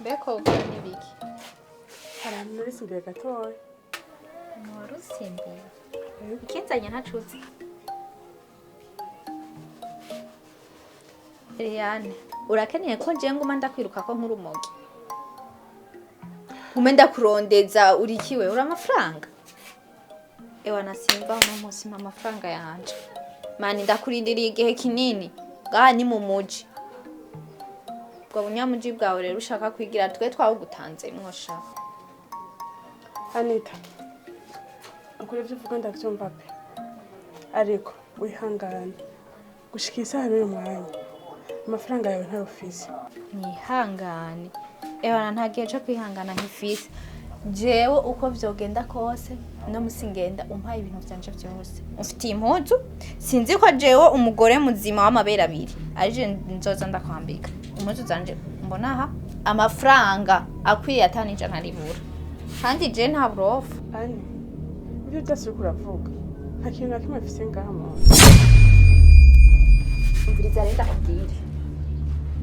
Mbeko ukora n'ibiki? Hari muri simbiye gatoya. Warusimbiye. Ikinzanye ntacutse. Eliane, urakeneye ko nje nguma ndakwiruka ko nk'urumogi? Umenda kurondeza urikiwe ura amafaranga? Ewa nasimba uno munsi amafaranga yanje. Mani ndakurindiriye igihe kinini. Ngaha ni mu muji. Bwo bunyamuji bwawe rero ushaka kwigira twe twawugutanze mwosha. Anita. Ukuri byo vuga ndavyumva pe. Ariko wihangane. Gushikisa hano mwanya. Amafaranga yawe nta ofisi. Nihangane. Ewa ntagiye cyo kwihangana nk'ifisi. Jewe uko vyogenda kose no musingenda umpaye ibintu byanje byose. Ufitiye impuzu sinzi ko jewe umugore muzima w'amabera abiri arije nzoza ndakwambika. Impuzu zanje mbona aha amafaranga akwiriye atanije ntaribura. Kandi je nta burofu. Ani. Ibyo byose uravuga. Nta kintu na kimwe mfise ngaha mu. Umviriza renda kubwire.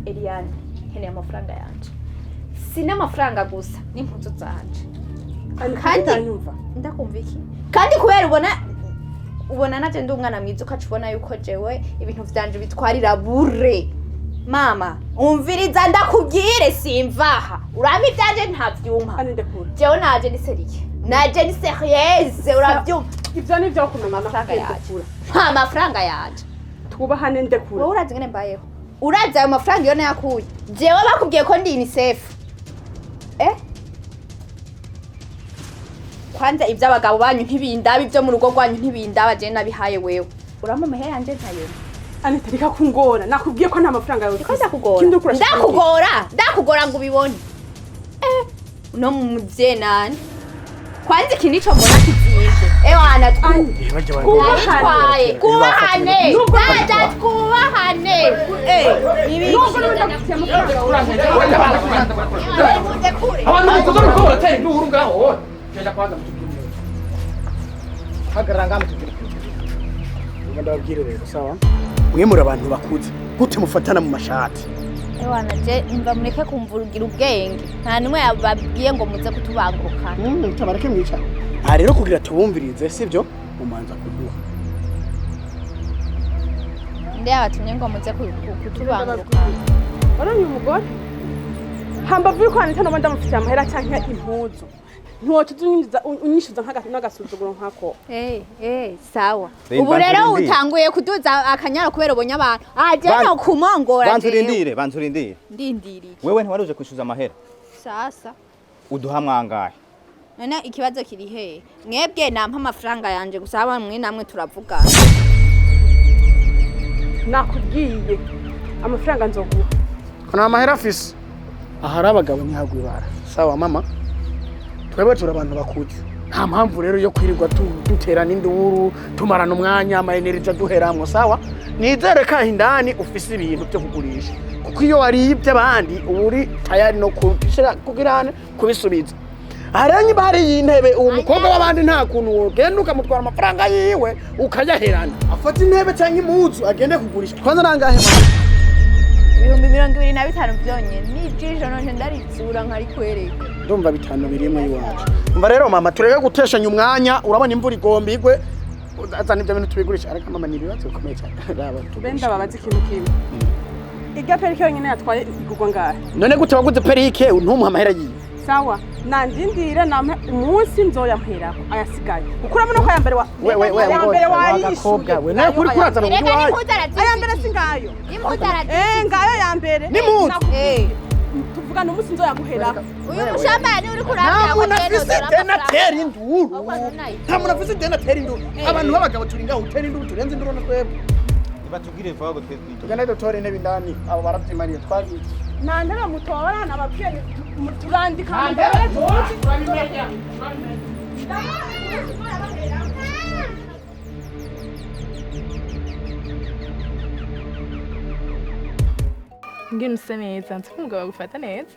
Eliane, nkeneye amafaranga yanje. Sina amafaranga gusa n'impuzu zanje. Kandi anyumva. Ndakumva iki? Kandi kubera ubona naje ndi umwana mwiza ukacubona yuko jewe ibintu vyanje bitwarira bure. Mama, umviriza ndakubwire simvaha. Urami byanje ntavyumpa. Ani ndekura. Jewe naje ni seriye. Naje ni serieuse uravyumva. Ibyo ni byo kumenya amafaranga yaje. Ha amafaranga yaje. Twubahane ndekura. Wowe urazi ngene mbayeho. Urazi ayo mafaranga iyo nayakuye. Jewe bakubwiye ko ndi UNICEF. Kwanza ivy'abagabo banyu ntibindaba ibyo mu rugo rwanyu ntibindaba je nabihaye wewe. Uramo mehe yanje ntayo. Ani tarika kungora. Nakubwiye ko nta mafaranga yawe. Ikoza kugora. Ndakugora ngo ubibone. Uno muvye nani? Kwanza iki nico mbona kizije. Ewana twubahane. Kubahane. Nada twubahane. Nibi. Abantu kuzorukora tari nduru ngaho. Kenda kwanza mutubwire. Hagaranga mutubwire. Ndababwire rero sawa. Mwe muri abantu bakuze. Gute mufatana mu mashati? Ewana je imva mureke kumvurugira ubwenge. Nta nimwe yababwiye ngo muze kutubangurukana. Tabareke mwica. Ah rero kugira tubumvirize sivyo umanza kuduha. Ndi abatumye ngo muze kutubangurukana. Waranye umugore? Hamba vuye ko Anita no ndamufitiye amahera canke impuzu. Ntiwotunyinjiza unyishuza nk'agasuzuguro nkako. Sawa. Ubu rero utanguye kuduza akanyara kubera ubonye abantu. Je no kumongora. Banturindire. Ndindiriye. Wewe ntiwaruje kwishuza amahera. Sasa. Uduha mwangahe? None ikibazo kiri he? Mwebwe nampa amafaranga yanje gusa aba mwe namwe turavugana. Nakubwiye amafaranga nzoguha. Kana amahera afise. Ahari abagabo ntihagwibara. Sawa mama. Twebwe turi abantu bakuze. Nta mpamvu rero yo kwirirwa duterana induru, tumarana umwanya ama energy duheramwe sawa. Nizere ka indani ufise ibintu byo kugurisha. Kuko iyo wari ibyo abandi uri tayari no kubishira kugirane kubisubiza. Arenye bari y'intebe uwo mukobwa w'abandi nta kuntu wogenda ukamutwara amafaranga yiwe ukayaherana. Afata intebe cyangwa impuzu agende kugurisha. Kwanza nangahe mama? 25 byonyene. Nijisho none ndarizura nkari kwereka. Ndumva 5 birimo yiwacu. Umva rero mama tureke guteshanya umwanya urabona imvura igomba azana ibyo bintu tubigurisha ariko mama ni ibibazo bikomeye cyane. Benda babazi ikintu kimwe. Irya perike yonyene yatwaye igurwa ngahe? None gute waguze perike ntumuha amahera yiwe? Sawa nandindire nampe umunsi nzoyampera ayasigaye. Ukura muno ko yambere wa yambere wayishuka. We nayo kuri kurazana undi wayi. Ayambere singayo. Ngayo yambere. Ni mutu. Tuvugana umunsi nzoyaguhera. Uyu mushambani uri kurambya ko tena teri induru. Nta muntu afise tena teri induru. Abantu b'abagabo turi ngaho teri induru turenze induru no twebwe. Batugire vago twebwe. Tugana dotore ne bindani abo barabyimariye twagiye. Nandera mutora nabapye turandika ndere turabimenya. Ngene usa neza nzi umugabo agufata neza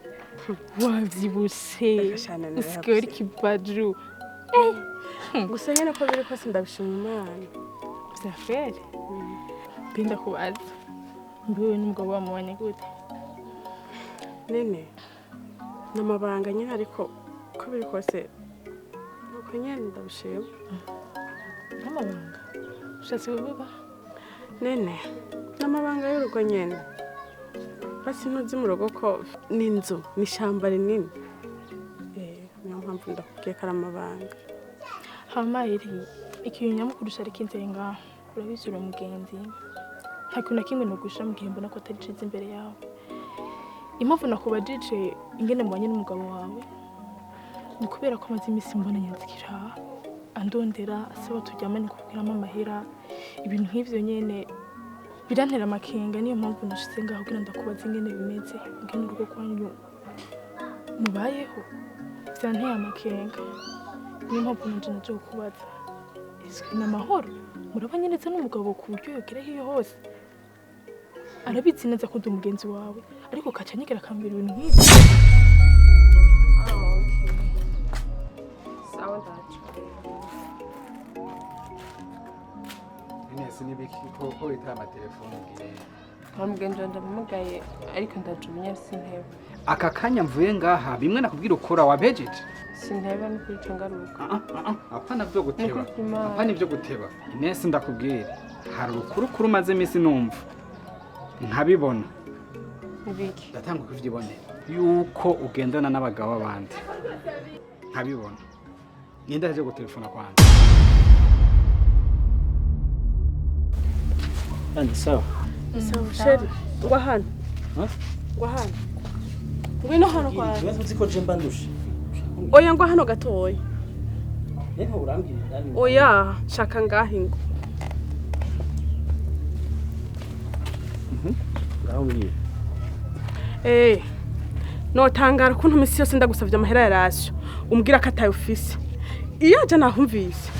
wavyibushe usikori kibaju gusa nyene ko biri kose ndabishima Imana vyafere binda kubaza mbiwe n'umugabo wamubonye gute nene n'amabanga nyine ariko ko biri kose nuko nyine ndabishima nk'amabanga ushatse kuvuga nene n'amabanga y'urugo nyine basi ntuzi mu rugo ko n'inzu n'ishyamba rinini niyo mpamvu ndakubwiye ko ari amabanga hamayiri ikintu nyamukuru cyari kinzeye ngaho urabizi uri mugenzi nta kintu na kimwe nugusha mu gihe mbona ko atari ciza imbere yawe impamvu nakubajije ingene mubanye n'umugabo wawe ni kubera ko amaze iminsi mbona nyanzikira andondera asaba turyamane kubwiramo amahera ibintu nk'ivyo nyene birantera amakenga niyo mpamvu nashitse ngaho kugira ndakubaza ingene bimeze ingene urugo rwanyu mubayeho vyanteye amakenga niyo mpamvu nanje naje kukubaza ese ni amahoro murabanye neza n'umugabo ku buryo yogera hiyo hose arabizi neza ko ndi umugenzi wawe ariko kaca nyigera akambira ibintu nk'ibyo sawa ndacu Inesi nibiki koko ita amatelefone ngire mugenzi wanjye ampamagaye ariko ndajubinya sintebe aka kanya mvuye ngaha bimwe nakubwira ukora wabejeje sintebe no kwica ngaruka apana byo guteba Nukuri Imana. apana ibyo guteba Inesi ndakubwira hari urukuru maze iminsi numva nkabibona ibiki ndatanga kuvyibonera yuko ugendana n'abagabo abandi nkabibona ninda aje gutelefona kwanza kandi sawa sawa sheri ngwa hano ngwa hano ngwino hano kwa Wewe uziko je mbandusha. oya ngwa hano gatoya Nene urambwira ndani. oya shaka ngahingo Ngaho mbwira. notangara ukuntu imisi yose ndagusavye amahera ya rasyo umbwira ko atayo ufise iyo aje nahumvise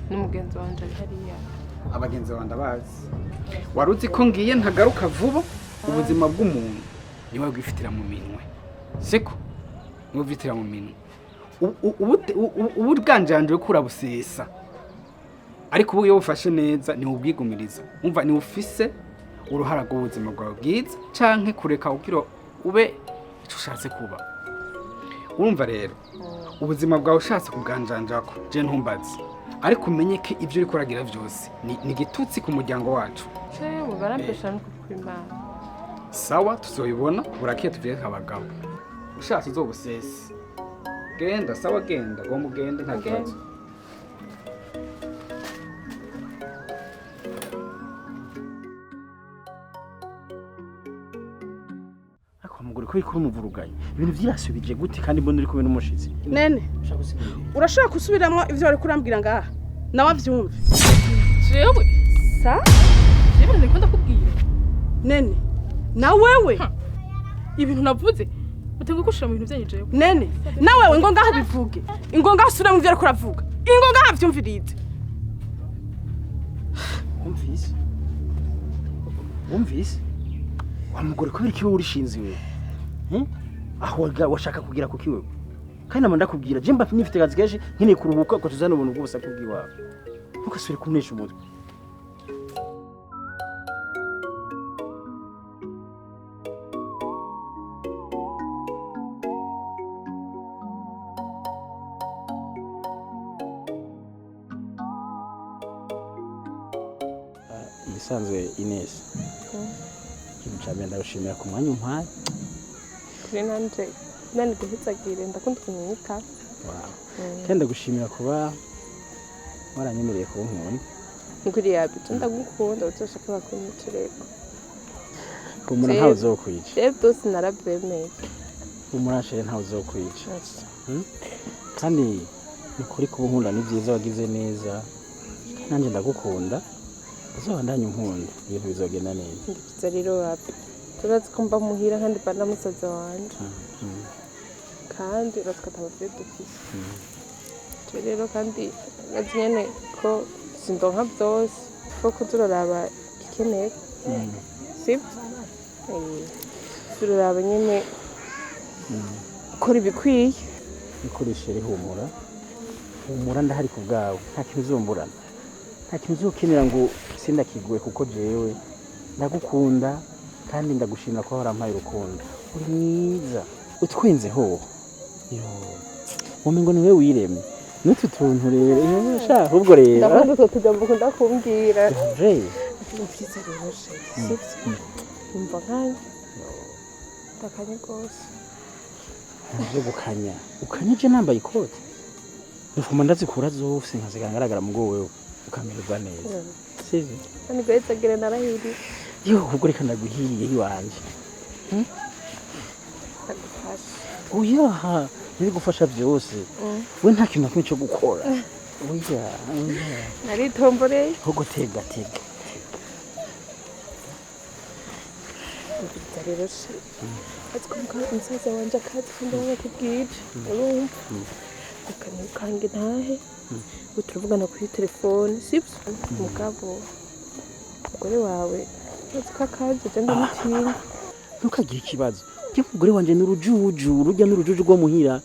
n'umugenzi wanje ari hariya abagenzi bandi abazi waruzi ko ngiye ntagaruka vuba ubuzima bw'umuntu niwe bwifitira mu minwe siko niwe bwifitira mu minwe ubu bwanjanje kura busesa ariko ubu iyo ufashe neza ni ubwigumiriza umva ni ufise uruhara rw'ubuzima bwawe bwiza canke kureka ukiro ube ico ushatse kuba urumva rero ubuzima bwawe ushatse kubwanjanjako je ntumbaze ariko umenye ko ibyo uri kuragira byose ni igitutsi ku muryango wacu cewe barambesha no kukwimana sawa tuzoyibona burakiye tuvyeka abagabo ushatse uzobusese genda sawa genda gomba ugende nta kibazo Ako mugore ko ikuru muvuruganye. Ibintu vyirasubije gute kandi mbona uri kumwe n'umushitsi. nene Ushaka gusigura. urashobora gusubiramwo ivyo wari kurambwira ngaha nawe avyumve jewe sa jewe ndiko ndakubwira nene na wewe ibintu navuze utenga gushira mu bintu byanyu jewe nene na wewe ngo ngaha bivuge ingo ngaha usubira mu vyo wari kuravuga ingo ngaha vyumvirize Umvise. Umvise. Wa mugore ko biri urishinzi wewe. Aho washaka kugira kuki wewe. Kandi namanda kubwira je mba nifite kazi kenshi nkine kuruhuka ko tuzana ubuntu bw'ubusake bw'iwawe. Ntukasubire kumnesha umutwe. Bisanzwe Ines. Ikintu cya mbere ndagushimira ku mwanya umpaye. kuri nanje nani guhitsagire ndakunda kumwita Wow. Kandi ndagushimira kuba waranyemereye kuba nkunda. nguri yabitu ndagukunda utoshaka bakunyitireko Umura ntawe uzokwica. je byose narabyemeye Umurashere ntawe uzokwica. Kandi ni kuri kuba nkunda ni byiza wagize neza. Nanjye ndagukunda. Uzobandanye unkunda ibintu bizogenda neza. ndibyiza rero wapi turazi ko mba muhira kandi mba na musaza wanje kandi uratwata abavyeyi dufise rero kandi urazi nyene ko sindonka byose kuko turaraba ikeneye sibyo turaraba nyene ukora ibikwiye Ikoreshere humura. Humura ndahari ku bwawe. Nta kintu uzomburana. Nta kintu uzokenera ngo sindakiguwe kuko jewe ndagukunda kandi ndagushimira ko warampaye urukundo. Uri mwiza. utwenze ho yo womengo niwe wiremye n'utu tuntu rero sha ahubwo rero ndakunda utwo tujambo ukunda kumbwira umvise rero sibyo umva nkanya ndakanye rwose uje gukanya ukanyije nambaye ikote nufuma ndazikura zose nkazigaragara mu gowe ukamererwa neza sivyo kandi gwetse agire narahiri yo ubwo reka ndaguhiriye iwanje oya niri gufasha byose we nta kintu nakimwe cyo gukora oya naritomboreye ahubwo tega rero se atwumva umusaza wanje akazi kandi bakubwije urumva ukanyukanga intahe utuvugana kuri telefone sibyo mugabo umugore wawe azi ko akazi je ndamutinya ntukagire ikibazo je umugore wanje n'urujuju rujya n'urujuju rwo muhira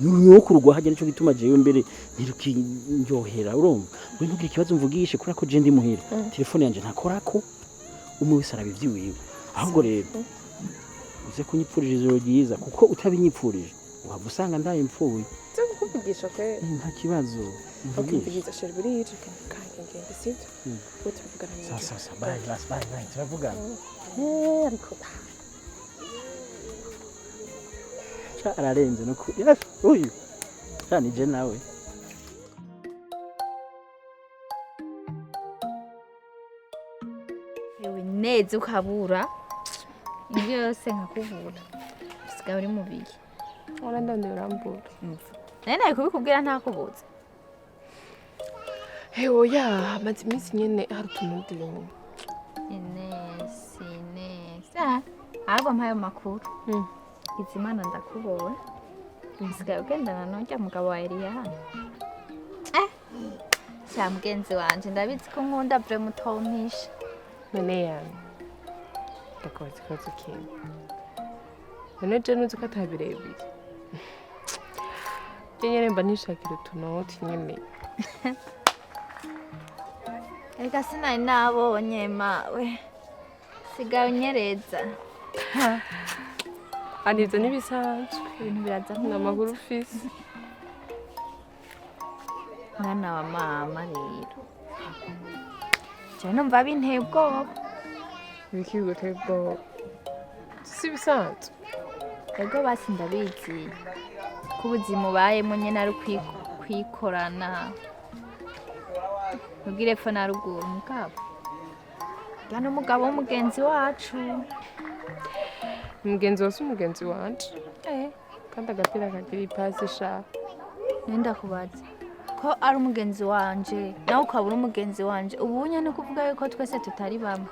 n'urunyoko rwa hajya nico gituma jewe mbere ntirukinyohera urumva we ntugire ikibazo mvugishe kuri ko je ndi muhira telefone yanje ntakorako umwe wese arabivyiwiwe ahubwo rero uze kunyipfurije ijoro ryiza kuko utabinyipfurije uhava usanga ndaye mpfuye cyo kukuvugisha kwe nta kibazo mvugisha sheri burije kandi ngende sibyo utuvugana neza sasa bye turavugana ariko ararenze no kuri uyu cyane je nawe yewe neza ukabura ibyo yose nkakuvura usigaye uri mubiye urandande urambura nawe kubikubwira ntakubuze hewe ya maze iminsi nyene hari utuntu ndimo Inesi ahubwo mpayo makuru izimana ndakubona usigaye ugendana n'urya mugabo wa Eliya cya mugenzi wanje ndabizi ko nkunda vure mutompisha none yanjye ndakubaza ikibazo kimwe none je nuzi ko atabirebire je nyene mba nishakira utunoti nyene ega sinari nabonye mawe sigaye unyereza anivyo n'ibisanzwe ibintu biraza n'amaguru ufise mwana wa mama rero je numva binteye ubwoba ibiki biguteye ubwoba si ibisanzwe ego basi ndabizi ko ubuzima ubayemo nyene ari kwikorana ntugire epfo na ruguru mugabo ya n'umugabo w'umugenzi wacu umugenzi wose umugenzi wanje kandi agapira kagira ipasi sha nenda kubaza ko ari umugenzi wanje nawe ukaba uri umugenzi wanje ubu nyene kuvuga yuko twese tutari bamwe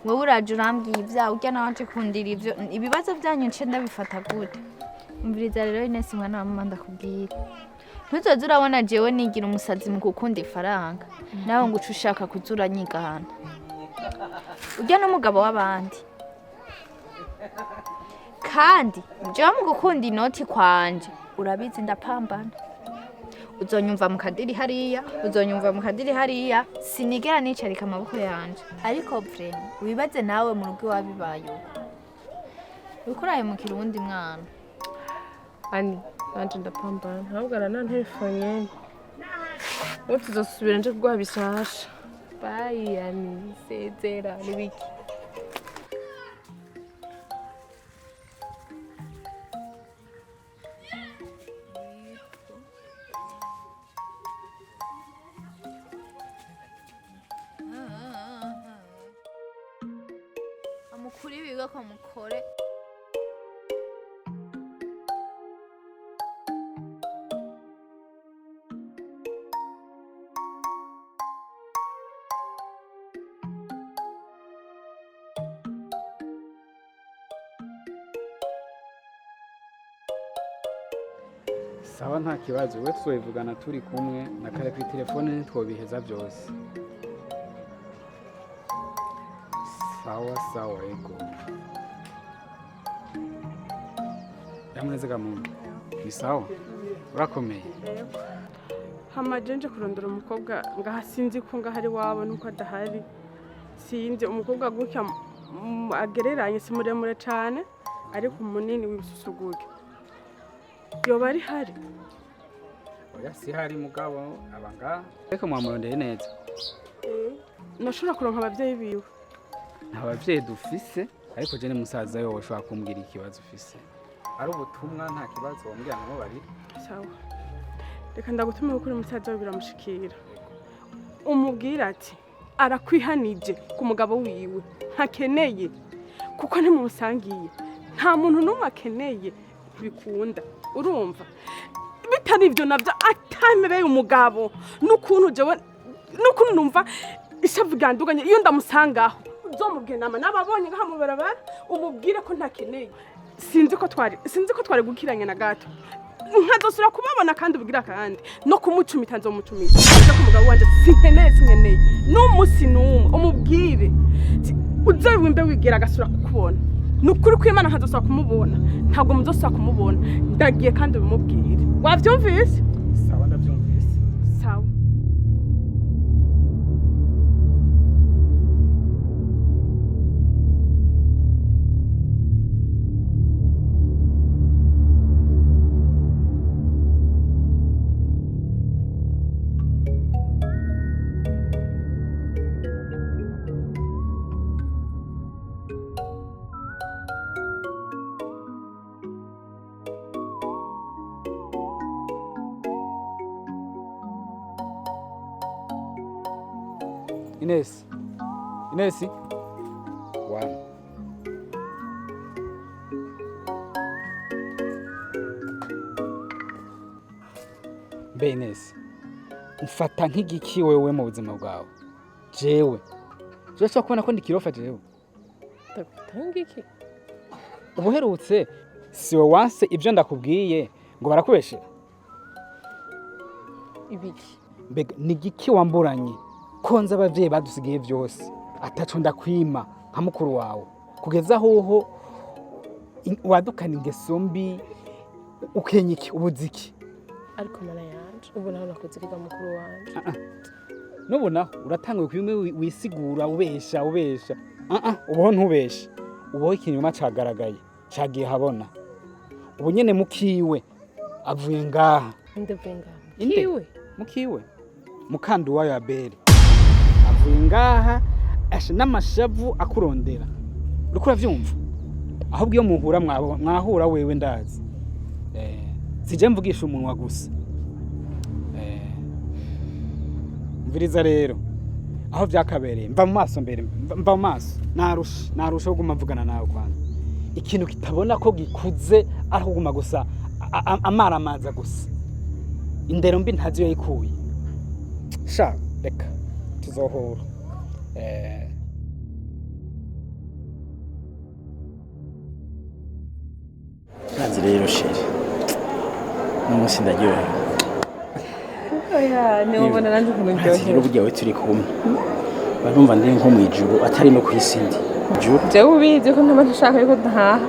wowe uraje urambwiye ibyawe ujya nawe waje kundira ivyo ibibazo byanyu nce ndabifata gute umviriza rero Inesi mwana wa mama ndakubwira ntuzoze urabona jewe nigira umusazi mu gukunda ifaranga nawe ngo uce ushaka kuzura nyigana ujya n'umugabo w'abandi kandi jewe mu gukunda inoti kwanje urabizi ndapambana uzonyumva mu kadiri hariya sinigera nicarika amaboko yanje ariko vrema wibaze nawe mu rugo wabibaye uko urahemukira uwundi mwana ani nanje ndapambana ntabwo aranantelefone ubu tuzosubira nje kuguha bishasha bayi ani sezera n'ibiki amukuri biga ko mukore sawa nta kibazo we tuzobivugana turi kumwe na kare kuri telefone ntitwobiheza byose sawa ego yamunezega muntu ni sawa urakomeye hamaje nje kurondera umukobwa ngaha sinzi ko ngahari wabo nuko adahari sinzi umukobwa gutya agereranye si muremure cyane ariko umunini w'ibisusuguke yoba ari hari oya si hari mugabo abanga reka mwamurondeye neza nashobora kuronka abavyeyi biwe nta bavyeyi dufise ariko je ni musaza yowe ushobora kumbwira ikibazo ufise ari ubutumwa nta kibazo wambwira ngo bari sawa reka ndagutuma gukora umusaza we biramushikira umubwira ati arakwihanije ku mugabo wiwe ntakeneye kuko ntimusangiye nta muntu n'umwe akeneye bikunda urumva bitari ibyo navyo atamereye umugabo n'ukuntu numva ishavu ryanduganye iyo ndamusangaho uzomubwira nama n'ababonye ngaha mu barabara umubwire ko ntakeneye sinzi ko twari gukiranye na gato nkazosura kubabona kandi ubwira kandi no kumucumita nzomucumita ariko umugabo wanje sinkeneye n'umusi n'umwe umubwire uze wimbe wigira agasura kukubona nukuri kw'Imana nkazosura kumubona ntabwo muzosura kumubona ndagiye kandi bimubwire wavyumvise sawa ndavyumvise sawa Inesi. One. Mbe Inesi. Mfata nk'igiki wewe mu buzima bwawe. Jewe. Jewe kubona ko ndikirofa jewe. Tangiki. Ubuherutse si we wanse ibyo ndakubwiye ngo barakubeshera. Ibiki. Mbega ni igiki wamburanye? Konza abavyeyi badusigaye byose ataco ndakwima nka mukuru wawe kugeza hoho wadukana ingeso mbi ukenyiki ubuziki ariko mana yanje ubu naho nakoziriga mukuru wanje nubu naho uratanguye kwimwe wisigura ubesha ubaho ntubesha ubaho ikinyuma cagaragaye cagiye habona ubu nyene mukiwe avuye ngaha kiwe mukiwe mukandu wayo abere ngaha ashe n'amashavu akurondera uriko uravyumva ahubwo iyo muhura mwahura wewe ndazi sije mvugisha umunwa gusa mviriza rero aho vyakabereye mva mu maso mbere mva mu maso narusha kuguma mvugana nawe kwanza ikintu kitabona ko gikuze ari kuguma gusa amara amaza gusa indero mbi ntazi yayikuye sha reka tuzohura Nazi rero sheri n'umunsi ndaryohewe oya niwe ubona nanjye kumuryohera rero burya we turi kumwe barumva ndi nko mu ijuru atari no kwisindi jewe ubizi ko ntaba ntashaka yuko ntaha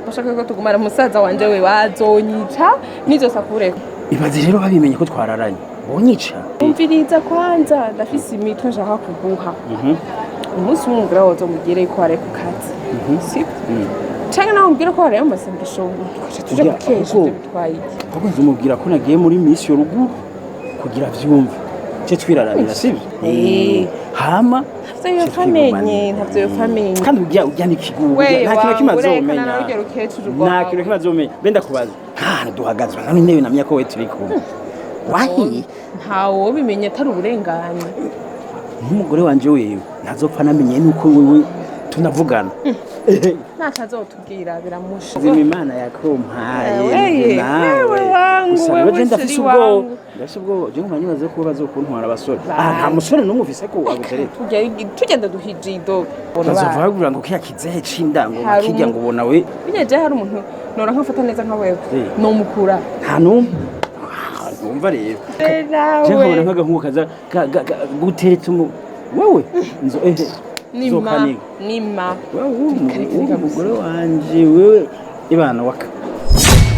bashaka yuko tugumana musaza wanje we bazonyica nizo sakureko ibaze rero babimenye ko twararanye bonyica umviriza kwanza ndafise imitwe nshaka kuguha umunsi umugura wozo mugire ko are ku kazi sibyo canke nawe umbwira ko hariyo amasengesho tuje gukesha ibyo bitwaye ahubwo nzumubwira ko nagiye muri misi yo ruguru kugira vyumve cyo twiraranira sibyo hama ntavyo yofamenye kandi ujya n'ikigugu nta kintu kimazomenya nta kintu kimazomenya benda kubaza duhagaze none newe namenya ko we turi kumwe wahi ntawo bimenye atari uburengane nk'umugore wanje wewe ntazopfa namenye nuko wewe tunavugana ntacazotubwira biramusha zima imana yakompaye wewe wangu wewe ndafise ubwo je nkumanyubaze ko bazokuntwara abasore nta musore n'umwe ufise ko wagutereta tugenda duhijido bazovagura ngo kiya kizehe cindango bakijya ngo ubona we bineje hari umuntu nora nkafata neza nka wewe no mukura nta numwe umva rero je nkabona nk'agahungu kaza gutereta wewe nzo nima umugore wanje wewe ibana waka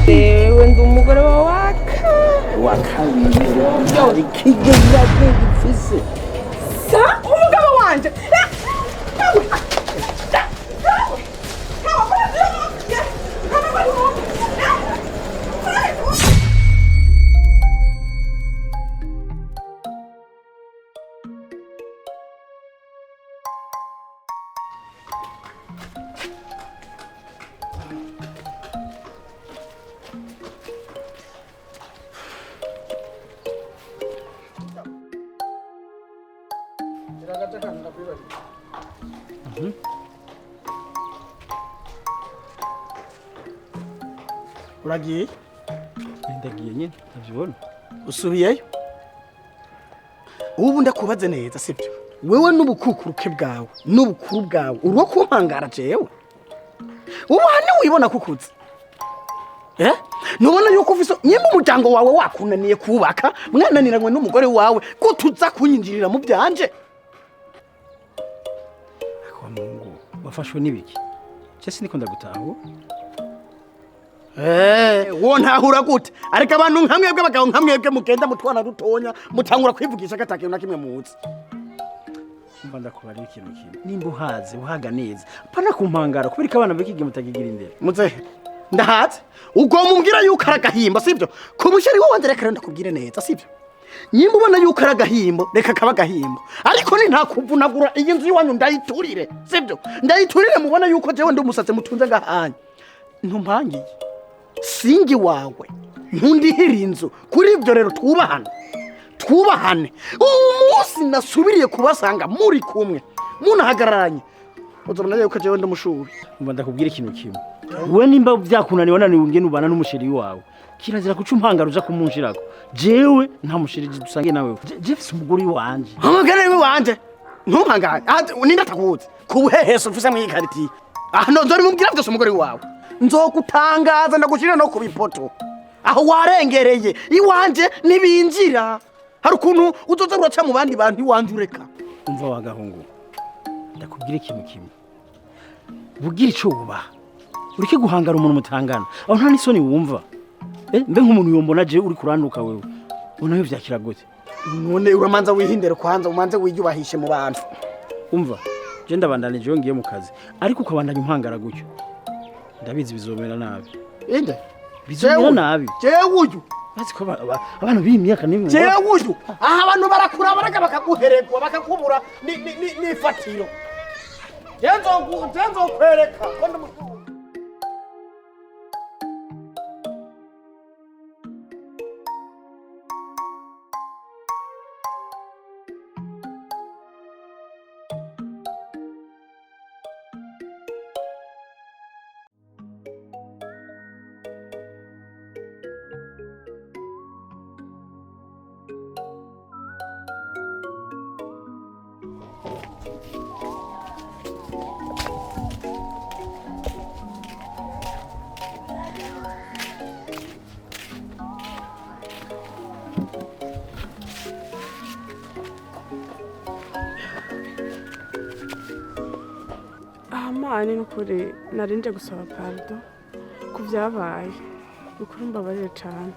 wewe ndi umugore wa wakabiri ikigeza gifise sa umugabo wanje Ndagaca kandi ndakwibari. Uragiye? Ndagiye nyine ntabyibona. Usubiyeyo? Ubu ndakubaze neza sibyo? Wewe n'ubukukuruke bwawe, n'ubukuru bwawe, urwo kumpangara jewe. Ubu hano wibona kukuze. Nubona yuko ufise nyimba umuryango wawe wakunaniye kubaka, mwananiranywe n'umugore wawe, kutuza kunyinjirira mu byanje. Kwa Mungu, wafashwe n'ibiki? Cyese niko ndagutaho. Wo ntahura gute? Ariko abantu nkamwe bw'abagabo nkamwe mugenda mutwana rutonya, mutangura kwivugisha gatake na kimwe muzi. Mba ndakubara ikintu kimwe. Nimba uhaze, uhaga neza. Pana kumpangara kubera abana bikige mutagigira indero. Muze ndahaze. Ubwo mumbwira yuko aragahimba sibyo? Kumusheri wowe ndrekera ndakubwire neza sibyo? Nyimba ubona yuko aragahimbo, reka kaba gahimbo. Ariko ni nta kuvunagura iyi nzu yiwanyu ndayiturire, sibyo? Ndayiturire mubona yuko jewe ndi umusatse mutunze ngahanya. Ntumpangiye. Singi wawe. Ntundihira inzu. Kuri ibyo rero twubahane. Umunsi nasubiriye kubasanga muri kumwe. Munahagararanye. Uzabona yuko jewe ndi mushubi. Mba ndakubwira ikintu kimwe. Wewe nimba byakunaniye wananiwe ngene ubana n'umusheri wawe. Kirazira kuca umpangara uja kumunshirako. Jewe nta musheri dusange nawe. Jefferson umugore wanje. Umugore wanje. Ntumpangare. Ninda takuzi. Kubuheheso mfise mu ikariti. No nzori mumbwira byose umugore wawe. Nzokutangaza ndagushira no kubipoto. Aho warengereye iwanje nibinjira. Hari ukuntu uzoza uraca mu bandi bantu iwanje ureka. Umva wagahungu. Ndakubwira ikintu kimwe. Bugira ico uba. Ureke guhangara umuntu mutangana. Aho nta nisoni wumva. Mbe nk'umuntu yombona je uri kuranuka wewe. Unayo vyakira gute? None uramanza wihindere kwanza umanze wiyubahishe mu bantu. Umva. Je ndabandanije yo ngiye mu kazi. Ariko ukabandanya impangara gutyo. Ndabizi bizomera nabi. Inde? Bizomera nabi. Jewe uyu. Bazi ko abantu b'imyaka nimwe. Jewe uyu. Aha abantu barakura baraga bakaguheregwa bakakubura ni fatiro. Jenzo kwereka ko ndamushaka. Mani nukuri narinje gusaba pardon ku byabaye. Nukuri mbabarire cyane.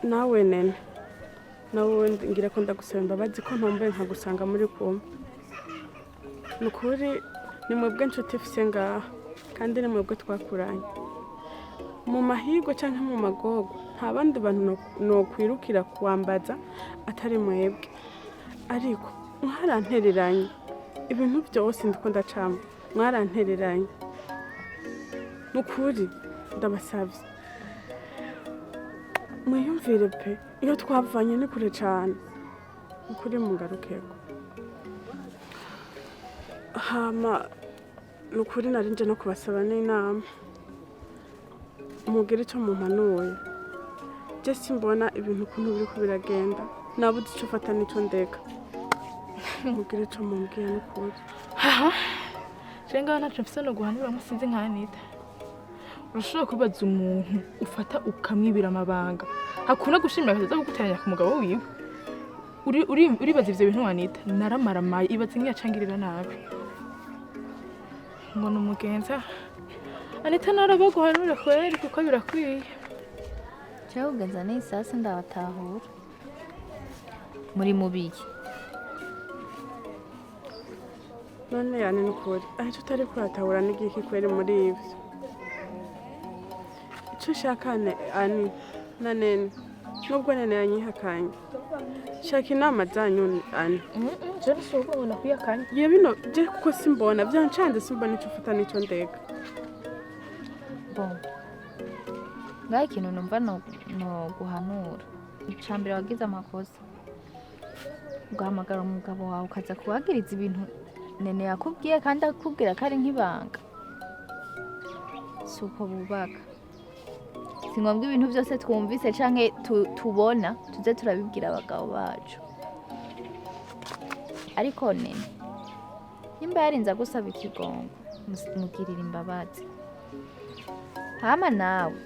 Nawe nene. Nawe ngira ko ndagusaba imbabazi ko ntombe nkagusanga muri kumwe. Nukuri ni mwebwe nshuti mfise ngaha kandi ni mwebwe twakuranye. Mu mahigo cyangwa mu magogo nta bandi bantu no kwirukira kuwambaza atari mwebwe. Ariko mwarantereranye. Ibintu byose ndiko ndacama mwarantereranye. Nukuri ndabasavye mwiyumvire pe iyo twavanye ni kure cyane. Nukuri mungarukeko. Hama nukuri narinje no kubasaba n'inama. Mugire icyo mumpanuye. Je simbona ibintu kuntu biri kubiragenda. Nabuze icyo fata n'icyo ndeka. Mugire icyo mumbwiye n'ukuri. Jenga nacu mfise no guhanura musinzi nka Anita. Urashobora kubaza umuntu ufata ukamwibira amabanga. Hakuna gushimira akaza guteranya ku mugabo wiwe. Uribaza ivyo bintu Anita naramaramaye ibaza nkiyacangirira nabi. Ngo numugenza. Anita narabaguhanura kweri kuko birakwiye. Cyo ugenza n'isasi ndabatahura. Muri mubiki. None yani nukuri aho tutari kuratahura n'igiki kweri muri ivyo. Icyo shakane ani na nene nubwo nene yanyihakanye. Shaka inama zanyu ani. Je nsuko ubona kuyakanye. Ye bino je kuko simbona byancanze simbona icyo fata n'icyo ndeka. Bon. Ngaho ikintu numva no guhanura. Icambere wagize amakosa. ugahamagara umugabo wawe ukaza kuwagiriza ibintu nene yakubwiye kandi akubwira ko ari nk'ibanga si uko bubaka si ngombwa ibintu byose twumvise canke tubona tuze turabibwira abagabo bacu ariko nene nimba yarinze gusaba ikigongo mugirira imbabazi hama nawe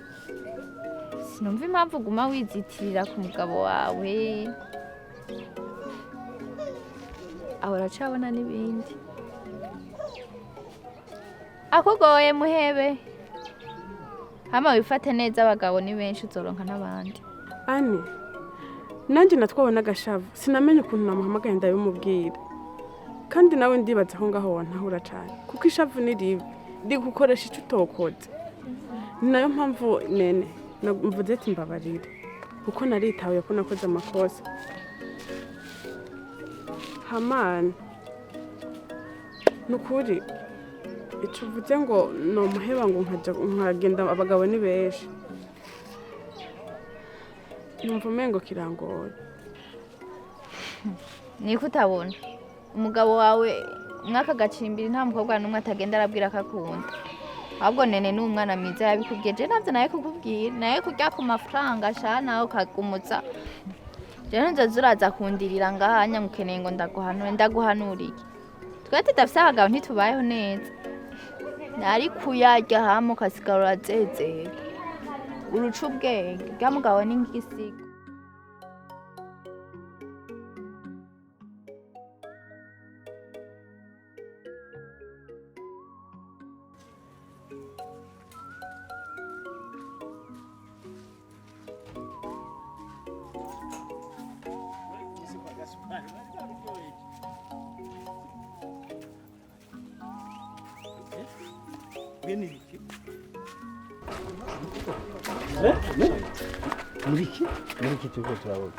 sinumva impamvu uguma wizitirira ku mugabo wawe aho uracabona n'ibindi akugoye muhebe hama wifate neza abagabo ni benshi uzoronka n'abandi Ani nanjye natwabona agashavu sinamenye ukuntu namuhamagaye ndabimubwira kandi nawe ndibaza aho ngaho wantahura cyane kuko ishavu ni ribi rigukoresha icyo utokoze ni nayo mpamvu nene mvuze ati mbabarire kuko naritahuye ko nakoze amakosa hamani ni ukuri icyo uvuze ngo ni umuheba ngo nkagenda abagabo ni benshi numva umengo kirangoye niko utabona umugabo wawe mwaka gacimbiri nta mukobwa n'umwe atagenda arabwira ko akunda ahubwo nene ni umwana mwiza yabikubwiye je navyo nawe kukubwira nawe kurya ku mafaranga sha nawe ukagumutsa je nzoza uraza kundirira ngahanya mukeneye ngo ndaguhanura iki twe tudafise abagabo ntitubayeho neza nari kuyarya hama ukasigara urazezera uruca ubwenge bwa mugabo ni nk'igisigo Niki turiko turabona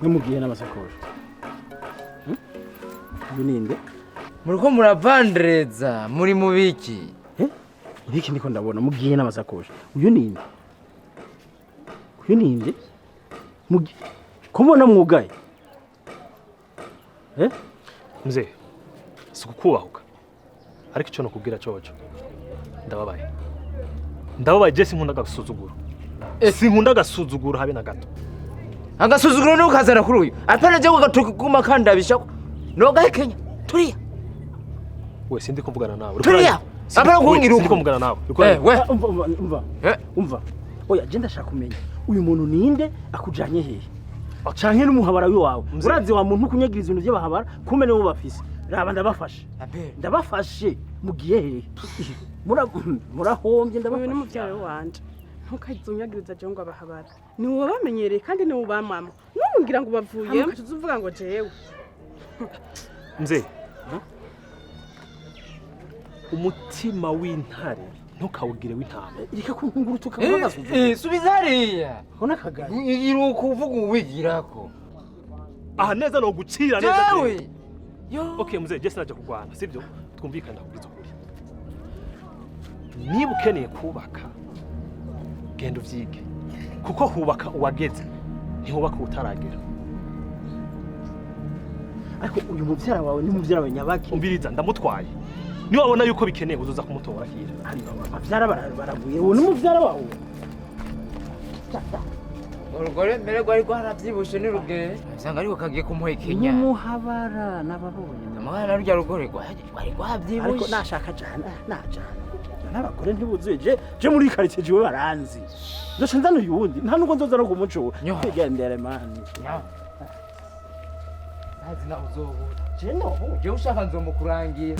mwe mugiye n'amasakoshi ninde muriko muravandereza muri mubiki ibiki ndiko ndabona mugiye n'amasakoshi uyu ninde ko mbona mwugaye mzee sikukubahuka ariko icyo nakubwira coco ndababaye je sinkunda gasuzuguro sinkunda gasuzuguro habe na gato agasuzuguro ni ukazana kuri uyu apana je kugatuma kandabisha no gahekenya turiya we sindi kuvugana nawe turiya apana kungira sindi kuvugana nawe umva oya je ndashaka kumenya uyu muntu ninde akujanye hehe canke n'umuhabara wiwawe urazi wa muntu kunyagiriza ibintu by'abahabara kumene bo bafise raba ndabafashe mugiye hehe murahombye uyu ni muvyawe wanje ntukazumyagiriza je ngo abahabara ni wowe bamenyereye kandi ni ubamama numbwira ngo bavuye tuzuvuga ngo jewe mzee umutima w'intare ntukawugire w'intama reka kunguruta ukavuga subiza hariya ona kagaye iruko uvuga ubigirako aha neza no gucira neza jewe okay mzee je sinaje kugwana sivyo twumvikana kubizo kuri niba ukeneye kubaka genda uvyige kuko hubaka uwageze ntihubaka utaragera ariko uyu muvyara wawe ni muvyara wa nyabaki umbiriza ndamutwaye ni wabona yuko bikeneye uzuza kumutora hira abavyara baraguye uwo ni muvyara wawe urugore mbere rwari rwaravyibushe n'urugere usanga ariko kagiye kumuhekenya n'umuhabara n'ababonye amahara rya rugore rwari rwavyibushe ariko nashaka jana n'abagore ntibuzuye je muri quartier jiwe baranzi ndoce nzana uyundi nta nuko nzoza no kumuco kwigendere mani ntazi na uzobura je ushaka nzomukurangira